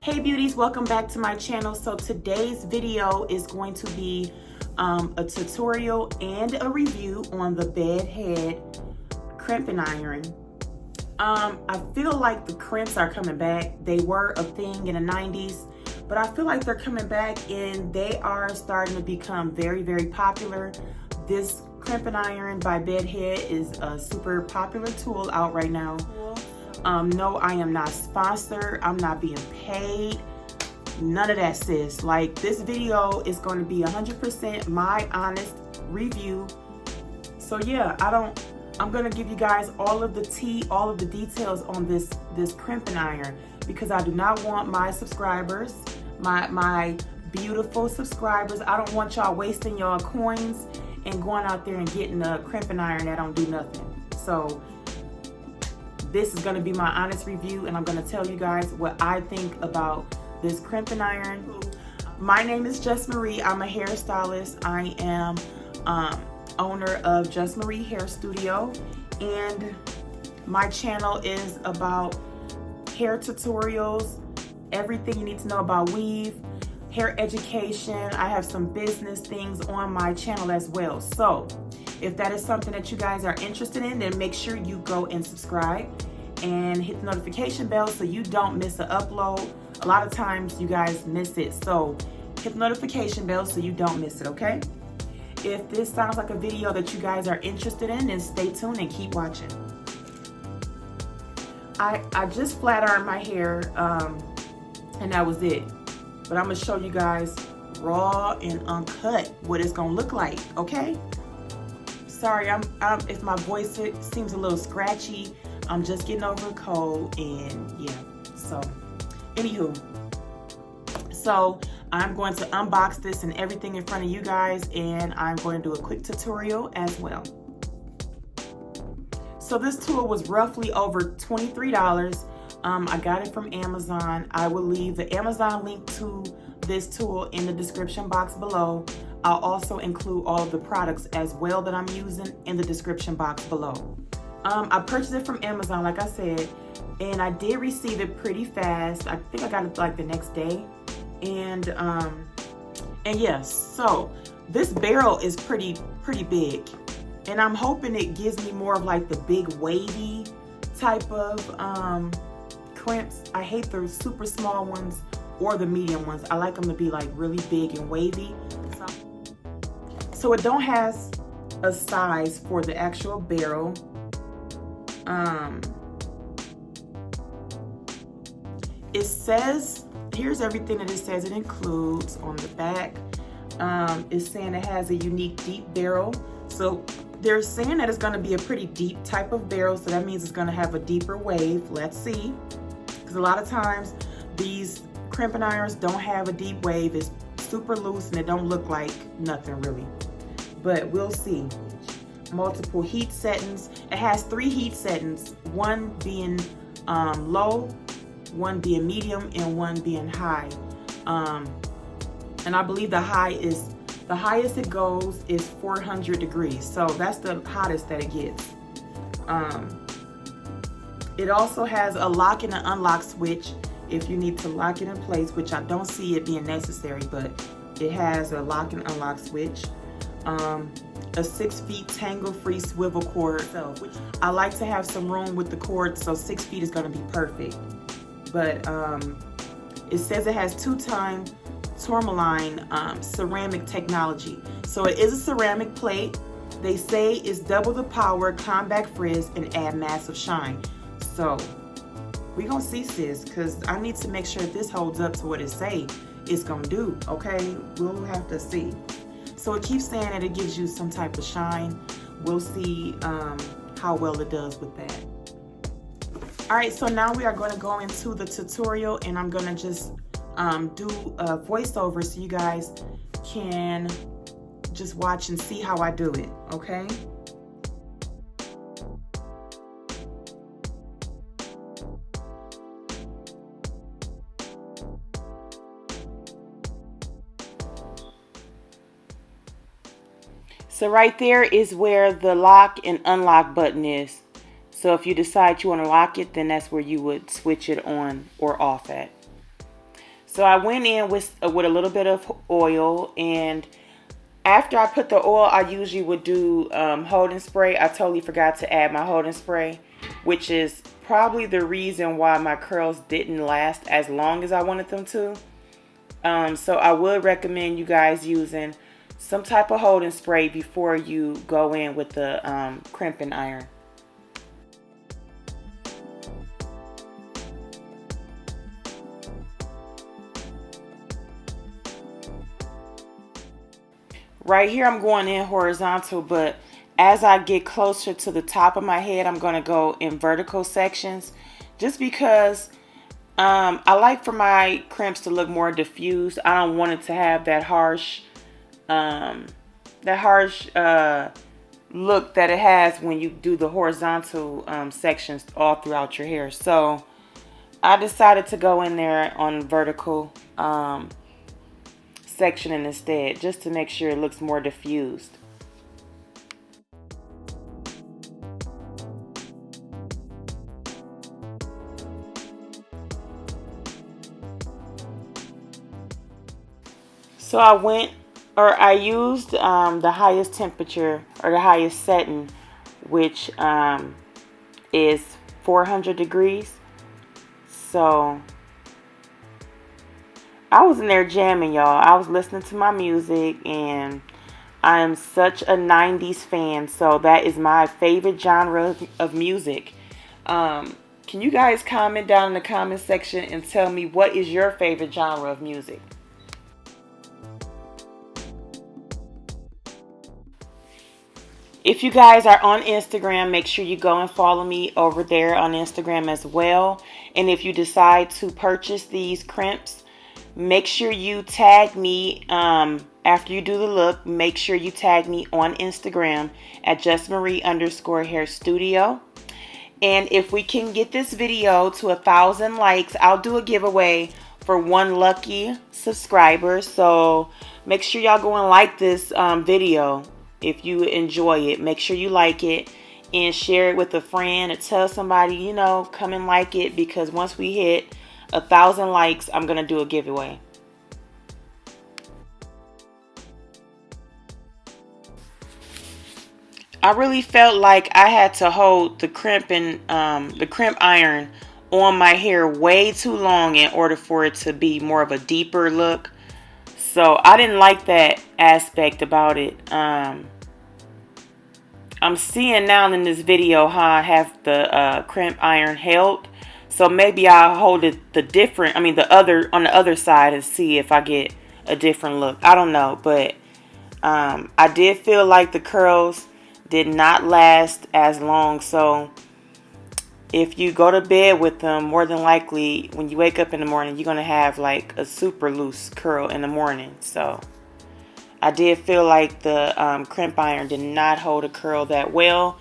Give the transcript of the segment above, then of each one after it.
Hey beauties, welcome back to my channel. So today's video is going to be a tutorial and a review on the bed head crimping iron. I feel like the crimps are coming back. They were a thing in the 90s, but I feel like they're coming back and they are starting to become very, very popular. This crimping iron by Bedhead is a super popular tool out right now. No, I am not sponsored. I'm not being paid. None of that, sis. Like, this video is going to be 100% my honest review. So yeah, I'm going to give you guys all of the tea, all of the details on this crimping iron, because I do not want my subscribers, my beautiful subscribers, I don't want y'all wasting y'all coins and going out there and getting a crimping iron that don't do nothing. So this is going to be my honest review, and I'm going to tell you guys what I think about this crimping iron. My name is Just Marie. I'm a hairstylist. I am owner of Just Marie Hair Studio, and my channel is about hair tutorials, everything you need to know about weave, hair education. I have some business things on my channel as well. So if that is something that you guys are interested in, then make sure you go and subscribe and hit the notification bell so you don't miss an upload. A lot of times you guys miss it, so hit the notification bell so you don't miss it, okay? If this sounds like a video that you guys are interested in, then stay tuned and keep watching. I just flat ironed my hair and that was it. But I'm gonna show you guys raw and uncut what it's gonna look like, okay? Sorry, if my voice seems a little scratchy, I'm just getting over a cold, and yeah, so anywho. So I'm going to unbox this and everything in front of you guys, and I'm going to do a quick tutorial as well. So this tool was roughly over $23. I got it from Amazon. I will leave the Amazon link to this tool in the description box below. I'll also include all of the products as well that I'm using in the description box below. I purchased it from Amazon, like I said, and I did receive it pretty fast. I think I got it like the next day. And yes, so this barrel is pretty big, and I'm hoping it gives me more of like the big wavy type of crimps. I hate the super small ones or the medium ones. I like them to be like really big and wavy. So it don't has a size for the actual barrel. It says, here's everything that it says it includes on the back. It's saying it has a unique deep barrel. So they're saying that it's going to be a pretty deep type of barrel, so that means it's going to have a deeper wave. Let's see, because a lot of times these crimping irons don't have a deep wave. It's super loose and it don't look like nothing really, but we'll see. Multiple heat settings. It has 3 heat settings, one being low, one being medium, and one being high. And I believe the highest it goes is 400 degrees. So that's the hottest that it gets. It also has a lock and an unlock switch if you need to lock it in place, which I don't see it being necessary, but it has a lock and unlock switch. A 6 feet tangle-free swivel cord. So I like to have some room with the cord, so 6 feet is going to be perfect. But it says it has 2-time tourmaline ceramic technology. So it is a ceramic plate. They say it's double the power, combat frizz, and add massive shine. So we gonna see, sis, because I need to make sure this holds up to what it say it's gonna do, okay? We'll have to see. So it keeps saying that it gives you some type of shine. We'll see how well it does with that. All right, so now we are going to go into the tutorial, and I'm going to just do a voiceover so you guys can just watch and see how I do it, okay? So right there is where the lock and unlock button is. So if you decide you want to lock it, then that's where you would switch it on or off at. So I went in with a little bit of oil, and after I put the oil, I usually would do holding spray. I totally forgot to add my holding spray, which is probably the reason why my curls didn't last as long as I wanted them to. So I would recommend you guys using some type of holding spray before you go in with the crimping iron. Right here I'm going in horizontal, but as I get closer to the top of my head, I'm going to go in vertical sections, just because I like for my crimps to look more diffused. I don't want it to have that harsh look that it has when you do the horizontal sections all throughout your hair. So I decided to go in there on vertical sectioning instead, just to make sure it looks more diffused. So I used the highest temperature, or the highest setting, which is 400 degrees. So I was in there jamming, y'all. I was listening to my music, and I am such a 90s fan, so that is my favorite genre of music. Can you guys comment down in the comment section and tell me what is your favorite genre of music? If you guys are on Instagram, make sure you go and follow me over there on Instagram as well. And if you decide to purchase these crimps, make sure you tag me after you do the look. Make sure you tag me on Instagram at justmarie_hairstudio. And if we can get this video to 1,000 likes, I'll do a giveaway for one lucky subscriber. So make sure y'all go and like this video. If you enjoy it, make sure you like it and share it with a friend, or tell somebody, you know, come and like it, because once we hit 1,000 likes, I'm gonna do a giveaway. I really felt like I had to hold the crimp iron on my hair way too long in order for it to be more of a deeper look. So I didn't like that aspect about it. I'm seeing now in this video how I have the crimp iron held. So maybe I'll hold it on the other side, and see if I get a different look. I don't know, but I did feel like the curls did not last as long. So if you go to bed with them, more than likely when you wake up in the morning, you're going to have like a super loose curl in the morning. So I did feel like the crimp iron did not hold a curl that well,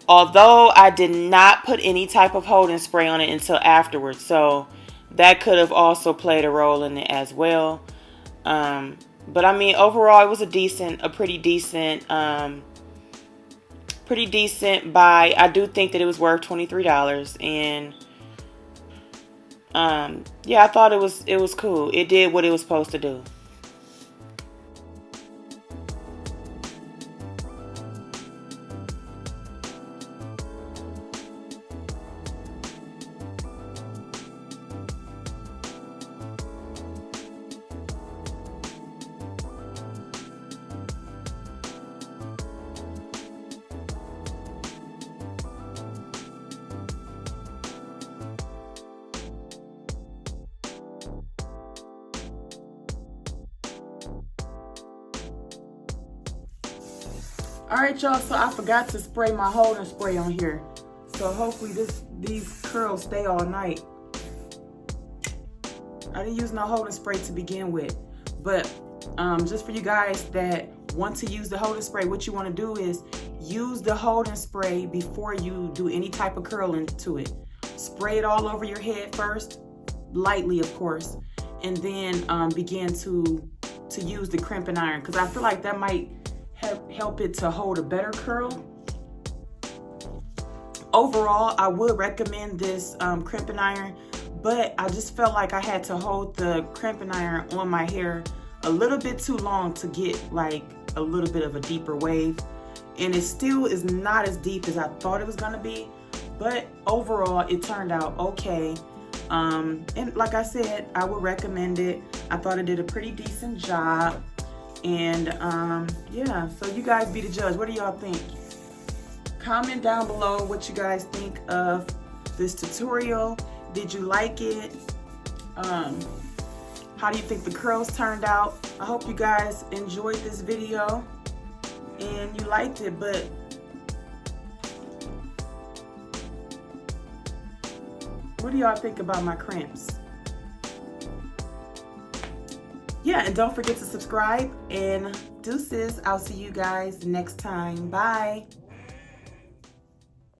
although I did not put any type of holding spray on it until afterwards. So that could have also played a role in it as well. But I mean, overall, it was a pretty decent buy. I do think that it was worth $23, and yeah, I thought it was cool. It did what it was supposed to do. All right, y'all, so I forgot to spray my holding spray on here. So hopefully these curls stay all night. I didn't use no holding spray to begin with. But just for you guys that want to use the holding spray, what you want to do is use the holding spray before you do any type of curling to it. Spray it all over your head first, lightly of course, and then begin to use the crimping iron, because I feel like that might help it to hold a better curl. Overall, I would recommend this crimping iron, but I just felt like I had to hold the crimping iron on my hair a little bit too long to get like a little bit of a deeper wave. And it still is not as deep as I thought it was gonna be, but overall it turned out okay. And like I said, I would recommend it. I thought it did a pretty decent job. And yeah, so you guys be the judge. What do y'all think? Comment down below what you guys think of this tutorial. Did you like it? How do you think the curls turned out? I hope you guys enjoyed this video and you liked it, but what do y'all think about my crimps? Yeah, and don't forget to subscribe, and deuces. I'll see you guys next time. Bye.